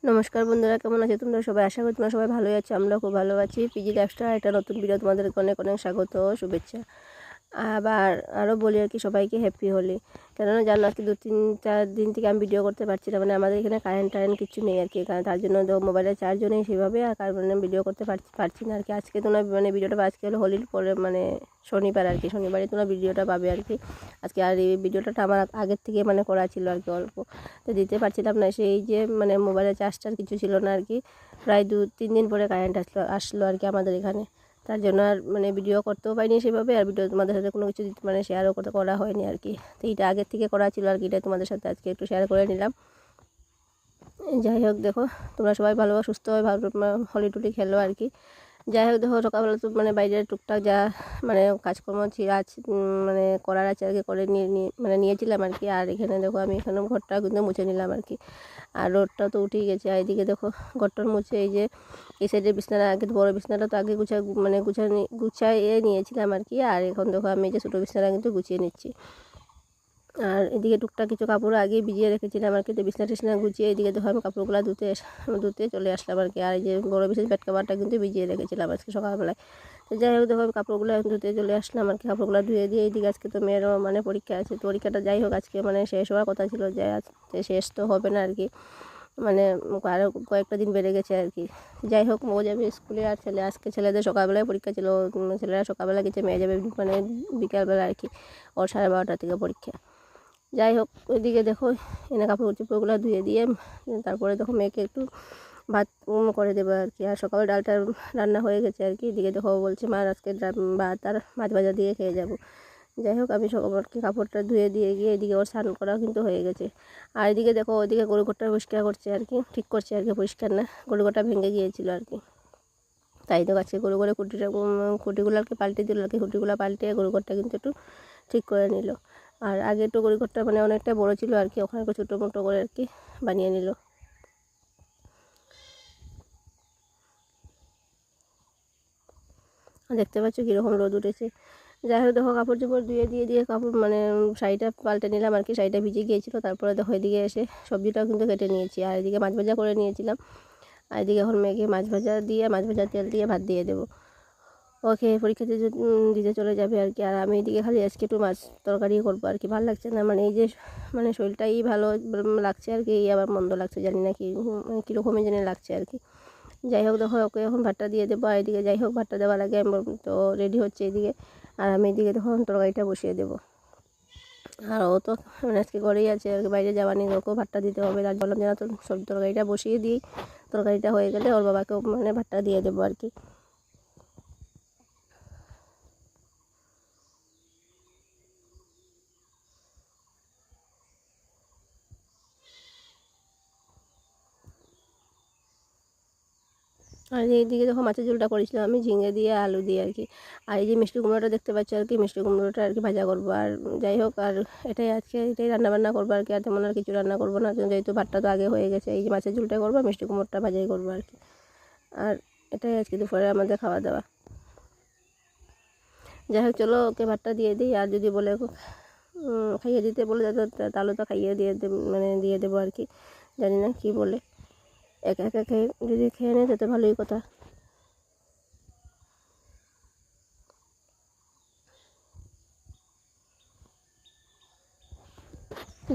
নমস্কার বন্ধুরা, কেমন আছো তোমরা সবাই? আশা করি তোমরা সবাই ভালোই আছো। আমরা খুব ভালো আছি। পিজি লাইফস্টাইল একটা নতুন ভিডিও তোমাদেরকে অনেক অনেক স্বাগত ও শুভেচ্ছা। আবার আরও বলি আর কি সবাইকে হ্যাপি হোলি। কেননা জানো আজকে 2-3-4 দিন থেকে আমি ভিডিও করতে পারছি না, মানে আমাদের এখানে কারেন্ট কিছু নেই আর কি, কারণ তার জন্য তো মোবাইলের চার্জও নেই সেভাবে, আর কারণ ভিডিও করতে পারছি না আর কি। আজকে তোমরা মানে ভিডিওটা আজকে হলো হোলির পরে, মানে শনিবার আর কি, শনিবারে তোমরা ভিডিওটা পাবে আর কি আজকে। আর এই ভিডিওটা আমার আগের থেকে মানে করা ছিল আর কি, অল্প তো দিতে পারছিলাম না। সেই যে মানে মোবাইলের চার্জটার কিছু ছিল না আর কি, প্রায় 2-3 দিন পরে কারেন্ট আসলো আর কি আমাদের এখানে। তার জন্য আর মানে ভিডিও করতেও পারিনি সেভাবে, আর ভিডিও তোমাদের সাথে কোনো কিছু মানে শেয়ারও করা হয়নি আর কি। তো এইটা আগের থেকে করা ছিল আর কি, এটা তোমাদের সাথে আজকে একটু শেয়ার করে নিলাম। যাই হোক, দেখো তোমরা সবাই ভালো সুস্থভাবে ভালো হোলি টুলি খেলো আর কি। যাই হোক, দেখো সকালবেলা তো মানে বাইরের টুকটাক যা মানে কাজকর্ম মানে করার আছে আর কি, করে নিয়েছিলাম আর কি। আর এখানে দেখো আমি এখানে ঘরটা কিন্তু মুছে নিলাম আর কি। আর রোদটা তো উঠেই গেছে। আর এদিকে দেখো ঘরটার মুছে এই যে এই সাইডের বিছানা, আগে বড় বিছানাটা তো আগে গুছিয়ে নিয়েছিলাম আর কি। আর এখন দেখো আমি এই যে ছোটো বিছানা কিন্তু গুছিয়ে নিচ্ছি। আর এদিকে টুকটাক কিছু কাপড় আগে ভিজিয়ে রেখেছিলাম আর কি, তো বিছনা টিছনা গুছিয়ে এদিকে দেখো আমি কাপড়গুলো ধুতে চলে আসলাম আর কি। আর এই যে বড় বিছানা বেড কাভারটা কিন্তু ভিজিয়ে রেখেছিলাম আজকে সকালবেলায়। তো যাই হোক, দেখো আমি কাপড়গুলো ধুতে চলে আসলাম আর কি। কাপড়গুলো ধুয়ে দিয়ে এইদিকে আজকে তো মেয়েরও মানে পরীক্ষা আছে, তো পরীক্ষাটা যাই হোক আজকে মানে শেষ হওয়ার কথা ছিল, যে আজকে শেষ তো হবে না আর কি, মানে আরও কয়েকটা দিন বেড়ে গেছে আর কি। যাই হোক, ও যাবে স্কুলে, আর আজকে ছেলেদের সকালবেলায় পরীক্ষা ছিল, ছেলেরা সকালবেলা গেছে, মেয়ে যাবে মানে বিকালবেলা আর কি, ওর 12:30 থেকে পরীক্ষা। যাই হোক, ওইদিকে দেখো এনে কাপড় চোপড়গুলো ধুয়ে দিয়ে তারপরে দেখো মেয়েকে একটু ভাত করে দেবো আর কি। আর সকালে ডালটা রান্না হয়ে গেছে আর কি। এদিকে দেখো বলছে মা আজকে ভাত আর মাছ ভাজা দিয়ে খেয়ে যাব। যাই হোক, আমি সকালকে কাপড়টা ধুয়ে দিয়ে গিয়ে এদিকে ওর স্নান করাও কিন্তু হয়ে গেছে। আর এদিকে দেখো ওইদিকে গরুঘরটা পরিষ্কার করছে আর কি, ঠিক করছে আর কি, পরিষ্কার না, গরুঘরটা ভেঙে গিয়েছিল আর কি। তাই তো আজকে গরু খুঁটিগুলো আর কি পাল্টে দিল আর কি, খুঁটিগুলো পাল্টে গরুঘরটা কিন্তু একটু ঠিক করে নিল। আর আগে একটু গরুঘরটা মানে অনেকটা বড় ছিল আর কি, ওখানে একটু ছোটো মোটো করে আর কি বানিয়ে নিল। দেখতে পাচ্ছ কীরকম রোদ উঠেছে। যাই হোক, দেখো কাপড় চোপড় দিয়ে কাপড় মানে শাড়িটা পাল্টে নিলাম আর কি, শাড়িটা ভিজে গিয়েছিলো। তারপরে দেখো এদিকে এসে সবজিটাও কিন্তু কেটে নিয়েছি, আর এদিকে মাছ ভাজা করে নিয়েছিলাম। আর এদিকে এখন মেয়েকে মাছ ভাজা তেল দিয়ে ভাত দিয়ে দেবো, ওকে পরীক্ষা দিতে চলে যাবে আর কি। আর আমি এদিকে খালি আজকে একটু মাছ তরকারি করবো আর কি, ভালো লাগছে না, মানে এই যে মানে শরীরটাই ভালো লাগছে আর কি, আবার মন্দ লাগছে, জানি না কি কীরকমই জানি লাগছে আর কি। যাই হোক, দেখো ওকে এখন ভাতটা দিয়ে দেবো। আর এদিকে যাই হোক ভাতটা দেওয়ার আগে তো রেডি হচ্ছে এদিকে, আর আমি এদিকে দেখো তরকারিটা বসিয়ে দেবো। আর ও তো মানে আজকে ঘরেই আছে আর কি, বাইরে যাওয়া নেই, ওকেও ভাতটা দিতে হবে। তার বললাম যে না, তো সবজি তরকারিটা বসিয়ে দিই, তরকারিটা হয়ে গেলে ওর বাবাকেও মানে ভাতটা দিয়ে দেবো আর কি। আর এইদিকে দেখো মাছের ঝোলটা করেছিলাম আমি ঝিঙে দিয়ে আলু দিয়ে আর কি। আর এই যে মিষ্টি কুমড়োটা দেখতে পাচ্ছ আর কি, মিষ্টি কুমড়োটা আর কি ভাজা করবো। আর যাই হোক, আর এটাই রান্নাবান্না করবো আর কি, আর তেমন আর কিছু রান্না করবো না, যেহেতু ভাতটা তো আগে হয়ে গেছে। এই যে মাছের ঝোলটা করবো, মিষ্টি কুমড়োটা ভাজাই করবো আর কি। আর এটাই আজকে দুপুরে আমাদের খাওয়া দাওয়া। যাই হোক, চলো ওকে ভাতটা দিয়ে দিই। আর যদি বলে খাইয়ে দিতে বলে তাহলে তো খাইয়ে দিয়ে দেবো আর কি, জানি না কি বলে। একা একা যদি খেয়ে নেয় তো ভালোই কথা।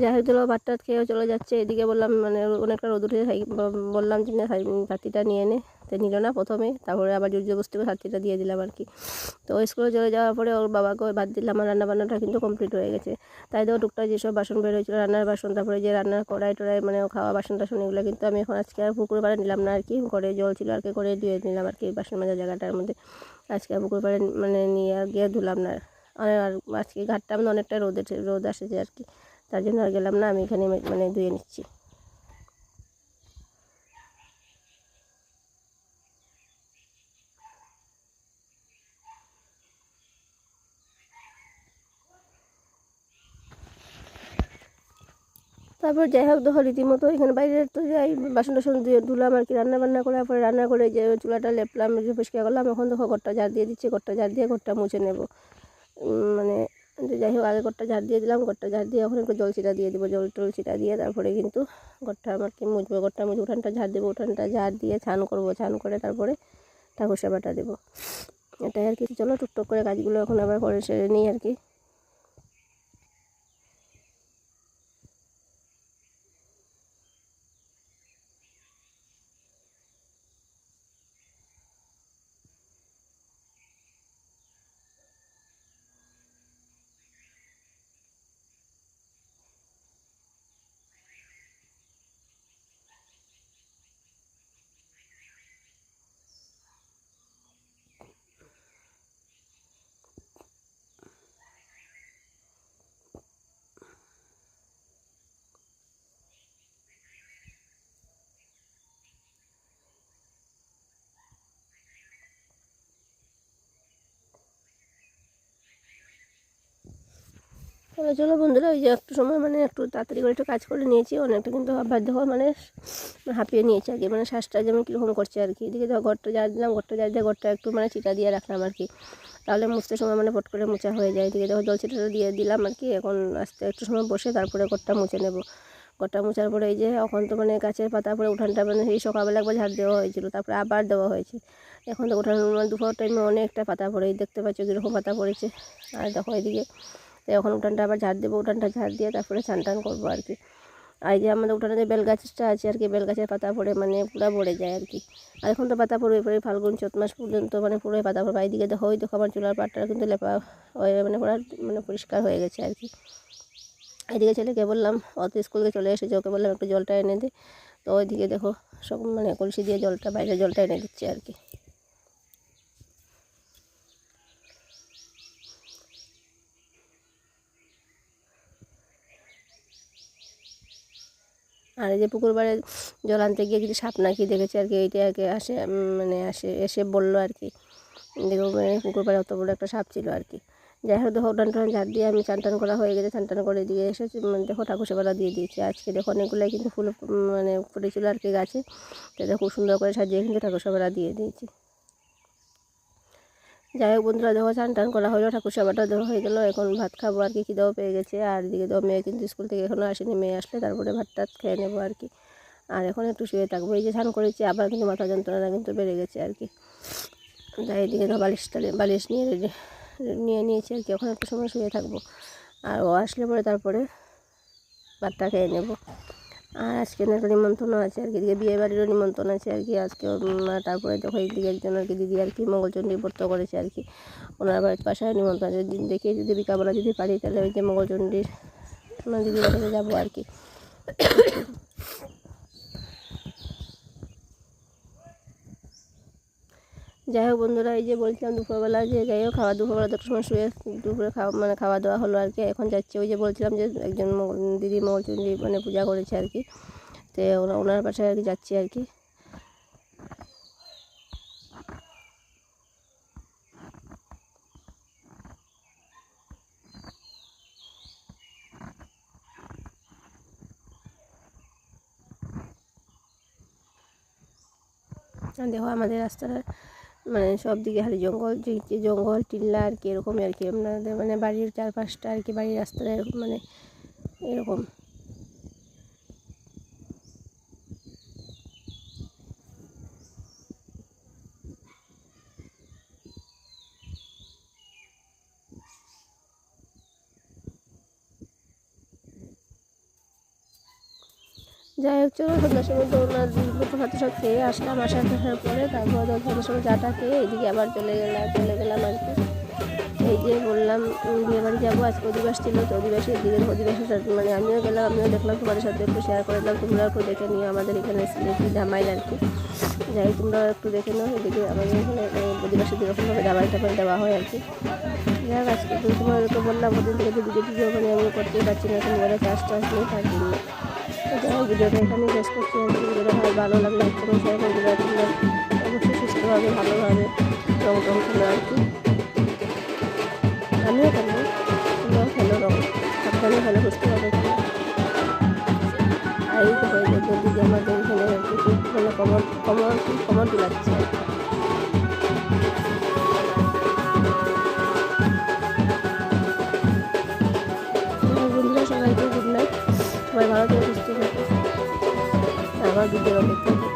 যাই হোক, চলো ভাতটা খেয়েও চলে যাচ্ছে। এদিকে বললাম মানে অনেকটা রোদ উঠে বললাম যে না ছাতিটা নিয়ে নে, তো নিল না প্রথমে, তারপরে আবার জোর জবরদস্তি করে ছাতিটা দিয়ে দিলাম আর কি। তো স্কুলে চলে যাওয়ার পরে ওর বাবাকে ভাত দিলাম। আমার রান্নাবান্নাটা কিন্তু কমপ্লিট হয়ে গেছে। তাই তো টুকটাক যেসব বাসন বের হয়েছিল, রান্নার বাসন, তারপরে যে রান্নার কড়াই টড়াই মানে খাওয়া বাসন টাসন, এগুলো কিন্তু আমি এখন আজকে আর পুকুর পাড়ে নিলাম না আর কি, ঘরে জল ছিল আর কি, করে দিয়ে নিলাম আর কি বাসন মাজা জায়গাটার মধ্যে। আজকে আর পুকুর পাড়ে মানে নিয়ে গিয়ে ধুলাম না। আর আজকে ঘাটটা মানে অনেকটা রোদ আসেছে আর কি, তার জন্য আর গেলাম না, আমি এখানে মানে ধুয়ে নিচ্ছি। তারপর যাই হোক, দেখো রীতিমতো এখানে বাইরে তো যাই বাসন টাসন দিয়ে ধুলাম আর কি, রান্না করার পরে রান্না করে যে চুলাটা লেপলাম, পরিষ্কার করলাম। এখন দেখো ঘরটা ঝাড় দিয়ে দিচ্ছি, ঘরটা ঝাড় দিয়ে ঘরটা মুছে নেব। মানে যাই হোক, আগে ঘরটা ঝাড় দিয়ে দিলাম, ঘরটা ঝাড় দিয়ে এখন একটু জল ছিটা দিয়ে দেবো, জল টল ছিটা দিয়ে তারপরে কিন্তু ঘরটা আমাকে মুছবো, ঘরটা মুছে উঠানটা ঝাড় দেবো, উঠানটা ঝাড় দিয়ে ছান করবো, ছান করে তারপরে ঠাকুর সেবাটা দেবো। এটাই আর কি। চলো টুকটুক করে কাজগুলো এখন আবার করে সেরে নিই আর কি। চলো বন্ধুরা, ওই যে একটু সময় মানে একটু তাড়াতাড়ি করে একটু কাজ করে নিয়েছি, অনেকটা কিন্তু আবার দেখো মানে হাঁপিয়ে নিয়েছি আর কি, মানে শ্বাসটা যেমন কীরকম করছে আর কি। এদিকে ধর ঘরটা ঝাড় দিলাম, ঘরটা ঝাড় দিয়ে ঘরটা একটু মানে ছিটা দিয়ে রাখলাম আর কি, তাহলে মুছতে সময় মানে ফট করে মোছা হয়ে যায়। এদিকে দেখো জল ছিটাটা দিয়ে দিলাম আর কি। এখন আস্তে একটু সময় বসে তারপরে ঘরটা মুছে নেব। ঘরটা মোছার পরে এই যে এখন তো মানে গাছের পাতা পরে উঠানটা মানে এই সকালবেলা একবার ঝাড় দেওয়া হয়েছিল, তারপরে আবার দেওয়া হয়েছে। এখন তো উঠান মানে দুপুর টাইমে অনেকটা পাতা পড়ে, দেখতে পাচ্ছ কীরকম পাতা পড়েছে। আর দেখো এদিকে তো এখন উঠানটা আবার ঝাড় দেবো, উঠানটা ঝাড় দিয়ে তারপরে স্নান টান করবো আর কি। আর এই যে আমাদের উঠানে যে বেলগাছটা আছে আর কি, বেলগাছের পাতা পড়ে মানে পুরো ভরে যায় আর কি। আর এখন তো পাতা পড়বে পরে ফাল্গুন চৈত মাস পর্যন্ত মানে পুরোই পাতা পড়বে। এইদিকে দেখো ওই দেখো আমার চুলার পাটটা কিন্তু লেপা হয়ে মানে পুরো মানে পরিষ্কার হয়ে গেছে আর কি। এদিকে ছেলেকে বললাম, অত স্কুল থেকে চলে এসেছে, ওকে বললাম একটু জলটা এনে দে। তো ওইদিকে দেখো সব মানে কলসি দিয়ে জলটা বাইরে জলটা এনে দিচ্ছে আর কি। আর এই যে পুকুর পাড়ে জল আনতে গিয়ে কিছু সাপ নাকি দেখেছে আর কি, এইটা আর কি মানে এসে বললো আর কি। দেখো মানে পুকুর পাড়ে অত বড় একটা সাপ ছিল আর কি। যাই হোক দেখো উঠান টুঠান ঝাড় দিয়ে আমি চান টান করা হয়ে গেছে, চান টান করে দিয়ে এসেছি, মানে দেখো ঠাকুর সেবাটা দিয়ে দিয়েছি। আজকে দেখো অনেকগুলোই কিন্তু ফুল মানে ফুটেছিল আর কি গাছে, তো দেখো খুব সুন্দর করে সাজিয়ে কিন্তু ঠাকুর সেবাটা দিয়ে দিয়েছি। যাই হোক বন্ধুরা, দেখো চান টান করা হলো, ঠাকুর সেবাটা দেওয়া হয়ে গেলো, এখন ভাত খাবো আর কি, খিদেও পেয়ে গেছে। আর এদিকে তো মেয়ে কিন্তু স্কুল থেকে এখনও আসেনি, মেয়ে আসলে তারপরে ভাত টাত খেয়ে নেবো আর কি। আর এখন একটু শুয়ে থাকবো। এই যে স্নান করেছি আবার কিন্তু মাথা যন্ত্রণা কিন্তু বেড়ে গেছে আর কি। তাই এদিকে তো বালিশ নিয়ে নিয়েছি আর কি, এখন একটু সময় শুয়ে থাকবো। আর ও আসলে পরে তারপরে ভাতটা খেয়ে নেবো। আর আজকে একটা নিমন্ত্রণ আছে আর কি, এদিকে বিয়ে বাড়িরও নিমন্ত্রণ আছে আর কি আজকে। তারপরে দেখো এইদিকে একজন আর কি দিদি আর কি মঙ্গলচণ্ডী ব্রত করেছে আর কি, ওনার বাড়ির পাশে নিমন্ত্রণ আছে। দেখি যদি বিকালবেলা যদি পারি তাহলে ওই যে মঙ্গলচণ্ডীর ওনার দিদির বাড়িতে যাবো আর কি। যাই হোক বন্ধুরা, এই যে বলছিলাম দুপুরবেলা যে যাই হোক দুপুরবেলা তো সময় শুয়ে দুপুরে খাওয়া দাওয়া হলো আর কি। এখন যাচ্ছে ওই যে বলছিলাম যে একজন দিদি মঙ্গলচণ্ডী মানে পূজা করেছে আর কি, তো ওনার পাশে আর কি যাচ্ছি আর কি। দেখো আমাদের রাস্তাটা মানে সব দিকে খালি জঙ্গল টিল্লা আর কি, এরকমই আর কি। আপনাদের মানে বাড়ির চারপাশটা আর কি, বাড়ির রাস্তাটা এরকম মানে এরকম। যাই হোক চলো, সন্ধ্যার সময় তো ওনার দুটো ভাত সব খেয়ে আসলাম, আসার পরে তারপর সন্ধ্যার সময় চাটা খেয়ে এইদিকে আবার চলে গেলাম আর কি। এই যে বললাম বিয়ে বাড়ি যাবো, আজকে অধিবাস ছিল, তো অধিবাসের দিকে অধিবাসের মানে আমিও গেলাম, আমিও দেখলাম, তোমাদের সাথে একটু শেয়ার করে দিলাম, তোমরা একটু দেখে নিও আমাদের এখানে সিলেটি ধামাইল আর কি। যাই হোক তোমরা একটু দেখে নাও, এদিকে আমাদের এখানে অধিবাসী যেরকমভাবে ধামাইল দেওয়া হয় আর কি। যাই হোক আজকে তোমাদেরকে বললাম ওদের থেকে যে ভিডিও মানে আমি করতেই পারছি না, এখন মোবাইলে চার্জ নেই তার জন্য। যাই হোক ভিডিওটা এখানে শেষ করছি আর কি। ভিডিওটা ভালো লাগলে লাইক করুন, শেয়ার করে দেবেন, তোমরা অবশ্যই সুস্থভাবে ভালোভাবে রং খেলো আর কি। আমিও খেলবো, তোমরাও খেলো রং, সাবধানে খেলো, সুস্থভাবে খেলো। আর এই তো হয়ে যাবে দিদি আমাদের এখানে মানে কমর তুলাচ্ছে আর কি। আমার ভিডিওর অপেক্ষা।